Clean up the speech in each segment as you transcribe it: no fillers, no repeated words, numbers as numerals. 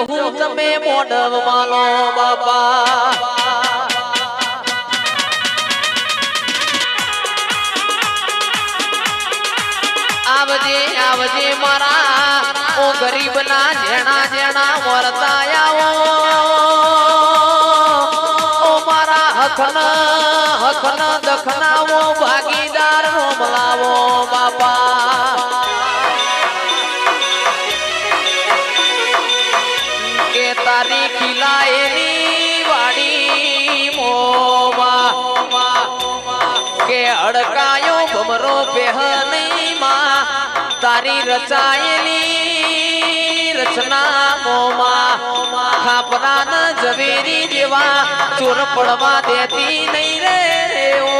જહું તમે મોડવ માલો બાપા આવજે આવજે મારા ઓ ગરીબ ના જેણા જેણા વરતા આવો ઓ મારા હખન દખનાવો ભાગીદાર મોમલાવો બાપા કે તારી ખીલાયેલી વાડી મોમાં કે અડકાયો ભમરો પહેની માં તારી રચાયેલી રચના મોમાં ખાપરા ન ઝવેરી જેવા ચોર પડવા દેતી નહીં રે ઓ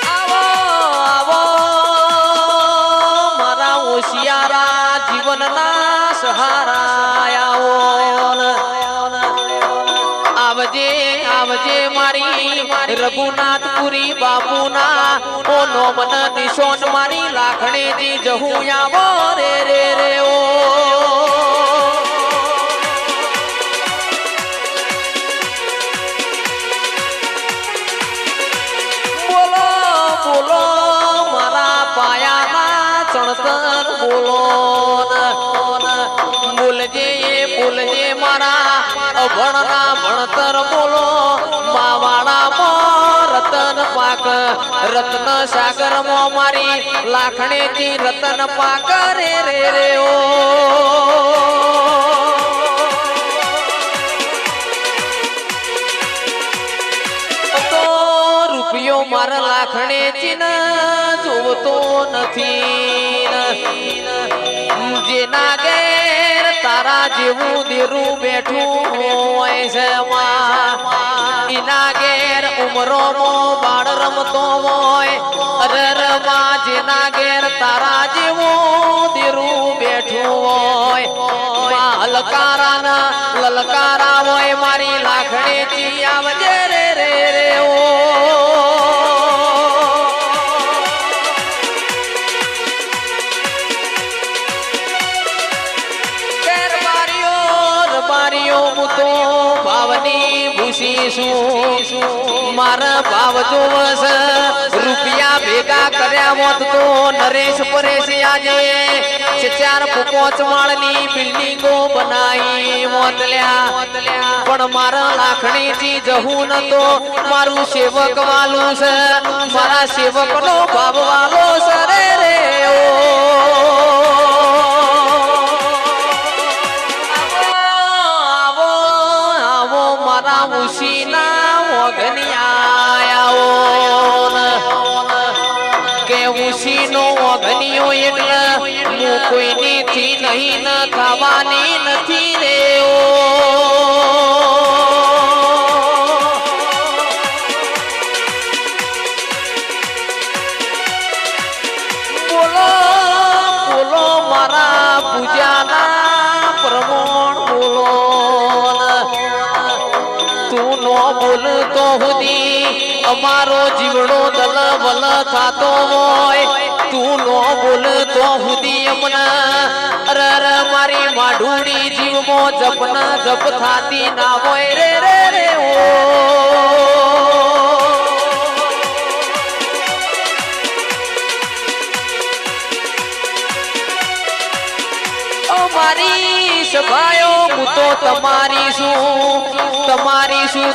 આવો આવો મારા હોશિયારા જીવનના સહારા આવો આવજે આવજે મારી રઘુનાથપુરી બાપુના ઓ નોમન દિશોન મારી લાખણેજી જહું આવો રે રે રે ઓ બોલો બોલો મારા પાયાના ચણતર બોલો બોલજે મારા અભણના ભણતર બોલો માવાડામાં રતન પાક રત્ન સાગર માં મારી લાખણેજી રતન પાક રે રે રે ઓ તો રૂપિયો મારા લાખણેજી ન જોવતો નથી જેના ઘેર તારા જેવું દેરું બેઠું હોય છે એના ઘેર ઉમરો બાળ રમતો હોય અરરમાં જેના ઘેર તારા જેવું દેરું બેઠું હોય હલકારા લલકારા હોય મારી લાખણેજી આવજે રે રે રે ઓ તો ભાવની ભૂસી છું મારા ભાવ જોવસ રૂપિયા ભેગા કર્યા હોત તો નરેશ પરેશ આજે ચાર પાંચ માળની બિલ્ડિંગો બનાવી મોતલ્યા પણ મારા લાખણીજી જહું ન તો મારું સેવક વાલું છે મારા સેવક નો ભાવ વાલો છે રે રે ઓ ઉસીના વગનિયા કે ઉસીનો વગનિયો એટલે હું કોઈની થી નહીં ન થવાની નથી રે ઓ બોલો બોલો મારા પૂજાના પ્રમોણ બોલો તું નો બોલતો હુદી અમારો જીવડો દલ વલ થાતો હોય તું નો બોલતો હુદી અમના અરર મારી માઢુડી જીવમો જપના જપ થાતી ના હોય રે રે રે ઓ મારી સભાયો હું તો તમારી શું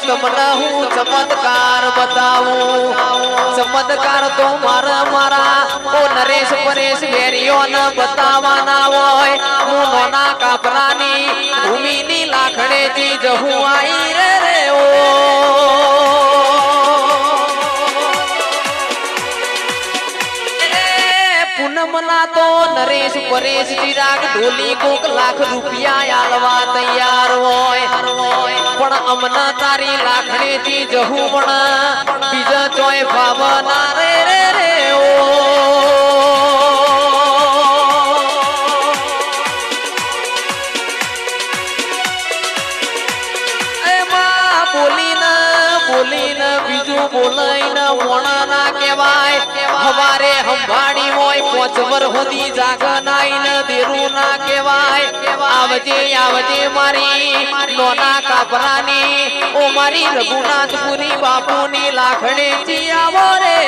તમને હું ચમત્કાર બતાવું ચમત્કાર તો મારા ઓ નરેશ પરેશ વેરીઓ ન બતાવવાના હોય હું નોના કાપરાની ભૂમિની લાખણેજી જહું આઈ રે રે ઓ પૂનમના તો નરેશ પરેશ ચિરાગ ઢોલી કોક લાખ રૂપિયા આલવા તૈયાર હોય પણ અમને તારી લાખણેજી જહું પણ બીજા ચોય ભાવના રે રે રે ઓ એમાં બોલીને બીજું બોલાય ડોળઈને મોણા ના કહેવાય હવારે હંભાડી હોય 5 વર સુધી જાગનાઈને દેરું ના કહેવાય આવજે આવજે મારી નોના કાપરાની ઓ મારી રઘુનાથપુરી બાપુની લાખણેથી આવો રે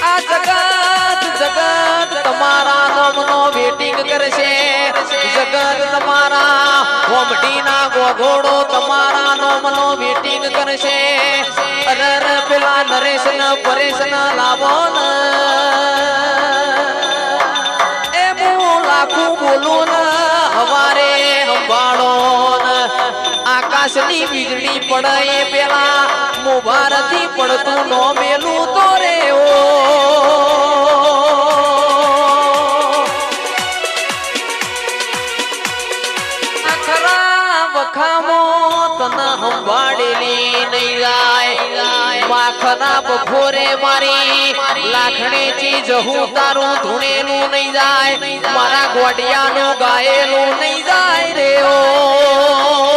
આ જગત જગત તમારા નામનો વેટિંગ કરશે જગત તમારા હોમડીના ગોઘોડો તમારા નામનો વેટિંગ કરશે અરર પેલા નરેશ ન પરેશ ન લાવો ન એ હું લાખું બોલું ન હવારે સંભાળો ન આકાશની વીજળી પડે એ પેલા મુબારથી પડતું નો મેલું તો રે ઓ સંભાળેલી નહીં જાય માખના બપોરે મારી લાખણીથી જહું તારું ધૂણેલું નહીં જાય મારા ગોડિયાનું ગાયેલું નહીં જાય રે ઓ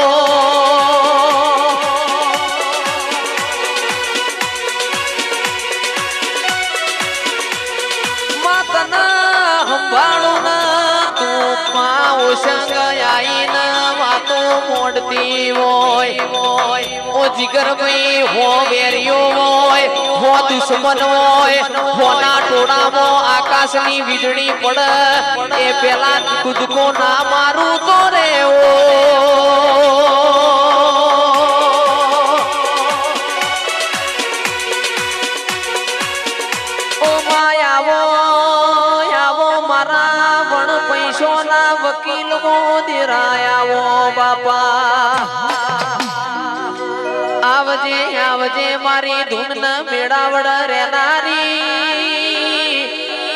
માતના સંભાળું ના તું પાઉ સંગ આઈને વાતો મોડતી હોય ઓ જીગર ભાઈ હો વેરિયો હોય હો દુશ્મન હોય હોના ટોળામાં આકાશની વીજળી પડે એ પેલા કૂદકો ના મારું તો રે ઓ માયાવો આવો મારા વણ પૈસોના વકીલ મોદિરાયાવો બાપા આવજે આવજે મારી ધૂન મેળાવડ રેનારી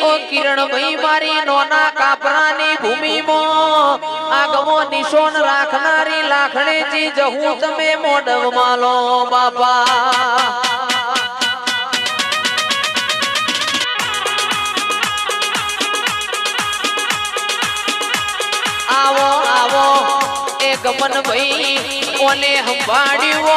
ઓ કિરણ ભાઈ મારી નોના કાપરાની ભૂમિમાં આગમો નિશોન રાખનારી લાખણેથી જહું તમે મોડવ માલો બાપા આવો આવો એ ગમન ભાઈ કોને સંભાળ્યું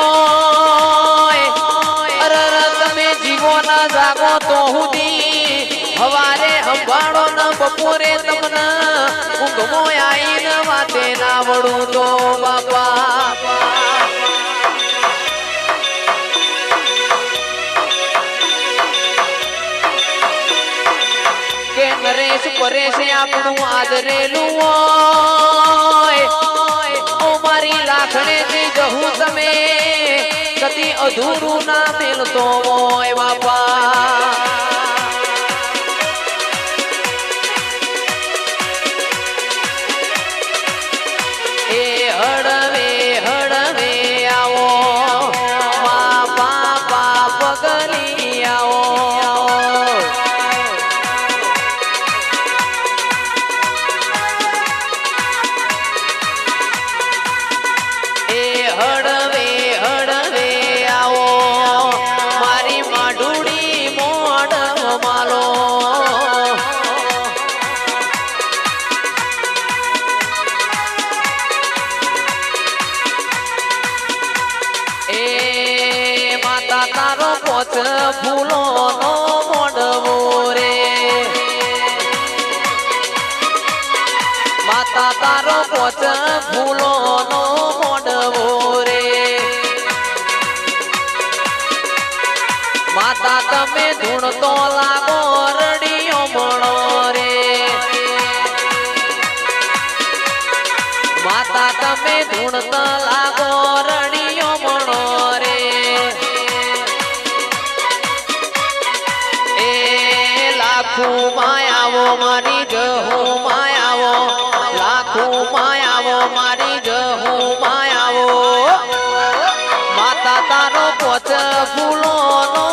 અરર તમે જીવો ના જાગો તો હુદી હવારે સંભાળો ન બપોરે તમને ઊંઘમો આઈને વાતે ના વળું તો બાપા કે નરેશ પરેશ આપણું આદરેલું હોય ઓ મારી લાખણેથી જહું તમે કદી અધૂરું ના મેલતો હોય બાપા એ હળવે હળવે આવો મા બાપા પગલી આવો હળવે હળવે આવો મારી માઢુડી મોડ માલો એ માતા તારો પોચ ફૂલો નો મોડવો રે માતા તારો પોચ ફૂલો નો મોડવો રે માતા તમે ધૂણતો લાગો રડિયો મળો રે માતા તમે ધૂણતા લાગો રડિયો મળો રે એ લાખું માયાવો મારી જહું માયાવો લાખું માયાવો મારી જહું માયાવો માતા તારો પોચ ફૂલો નો